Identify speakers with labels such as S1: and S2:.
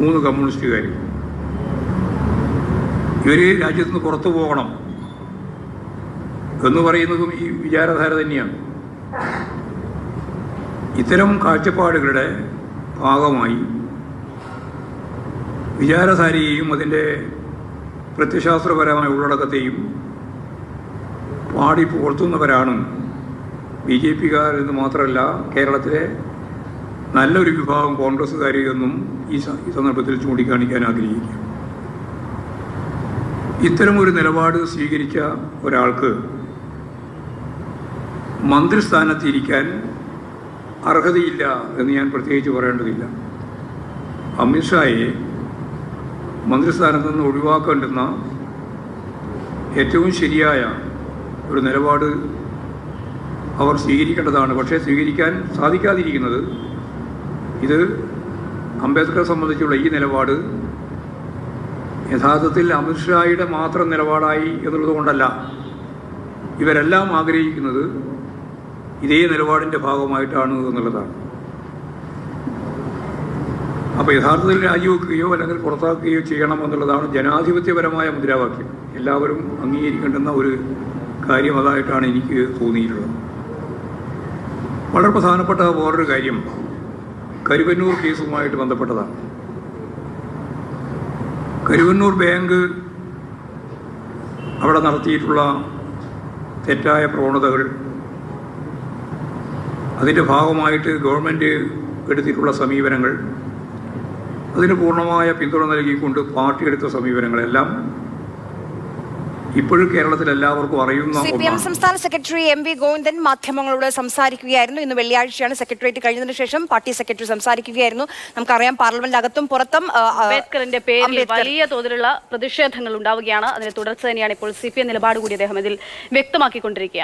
S1: 3 കമ്മ്യൂണിസ്റ്റുകാർ. ഇവർ രാജ്യത്ത് നിന്ന് പുറത്തു പോകണം എന്ന് പറയുന്നതും ഈ വിചാരധാര തന്നെയാണ്. ഇത്തരം കാഴ്ചപ്പാടുകളുടെ ഭാഗമായി വിചാരധാരയെയും അതിൻ്റെ പ്രത്യശാസ്ത്രപരമായ ഉള്ളടക്കത്തെയും പാടി പുകഴ്ത്തുന്നവരാണ് BJP-കാർ എന്ന് മാത്രമല്ല കേരളത്തിലെ നല്ലൊരു വിഭാഗം കോൺഗ്രസ്സുകാർ എന്നും ഈ സന്ദർഭത്തിൽ ചൂണ്ടിക്കാണിക്കാൻ ആഗ്രഹിക്കുക. ഇത്തരമൊരു നിലപാട് സ്വീകരിച്ച ഒരാൾക്ക് മന്ത്രിസ്ഥാനത്തിരിക്കാൻ അർഹതയില്ല എന്ന് ഞാൻ പ്രത്യേകിച്ച് പറയേണ്ടതില്ല. അമിത്ഷായെ മന്ത്രിസ്ഥാനത്ത് നിന്ന് ഒഴിവാക്കേണ്ടുന്ന ഏറ്റവും ശരിയായ ഒരു നിലപാട് അവർ സ്വീകരിക്കേണ്ടതാണ്. പക്ഷേ സ്വീകരിക്കാൻ സാധിക്കാതിരിക്കുന്നത് ഇത് അംബേദ്കറെ സംബന്ധിച്ചുള്ള ഈ നിലപാട് യഥാർത്ഥത്തിൽ അമിത്ഷായുടെ മാത്രം നിലപാടായി എന്നുള്ളത് കൊണ്ടല്ല. ഇവരെല്ലാം ആഗ്രഹിക്കുന്നത് ഇതേ നിലപാടിൻ്റെ ഭാഗമായിട്ടാണ് എന്നുള്ളതാണ്. അപ്പോൾ യഥാർത്ഥത്തിൽ രാജിവെക്കുകയോ അല്ലെങ്കിൽ പുറത്താക്കുകയോ ചെയ്യണം എന്നുള്ളതാണ് ജനാധിപത്യപരമായ മുദ്രാവാക്യം. എല്ലാവരും അംഗീകരിക്കേണ്ടുന്ന ഒരു കാര്യം അതായിട്ടാണ് എനിക്ക് തോന്നിയിട്ടുള്ളത്. വളരെ പ്രധാനപ്പെട്ട വേറൊരു കാര്യം കരുവന്നൂർ കേസുമായിട്ട് ബന്ധപ്പെട്ടതാണ്. കരുവന്നൂർ ബാങ്ക് അവിടെ നടത്തിയിട്ടുള്ള തെറ്റായ പ്രവണതകൾ, അതിൻ്റെ ഭാഗമായിട്ട് ഗവൺമെൻറ് എടുത്തിട്ടുള്ള സമീപനങ്ങൾ, അതിന് പൂർണ്ണമായ പിന്തുണ നൽകിക്കൊണ്ട് പാർട്ടി എടുത്ത സമീപനങ്ങളെല്ലാം ഇപ്പോഴും കേരളത്തിൽ എല്ലാവർക്കും അറിയുന്ന.
S2: CPM സംസ്ഥാന സെക്രട്ടറി MV ഗോവിന്ദൻ മാധ്യമങ്ങളോട് സംസാരിക്കുകയായിരുന്നു. ഇന്ന് വെള്ളിയാഴ്ചയാണ്. സെക്രട്ടേറിയറ്റ് കഴിഞ്ഞതിന് ശേഷം പാർട്ടി സെക്രട്ടറി സംസാരിക്കുകയായിരുന്നു. നമുക്കറിയാം പാർലമെന്റിനകത്തും പുറത്തും
S3: അംബേദ്കറിന്റെ പേരിൽ വലിയ തോതിലുള്ള പ്രതിഷേധങ്ങൾ ഉണ്ടാവുകയാണ്. അതിന് തുടർച്ച തന്നെയാണ് ഇപ്പോൾ CPM നിലപാട് കൂടി അദ്ദേഹം ഇതിൽ വ്യക്തമാക്കിക്കൊണ്ടിരിക്കുകയാണ്.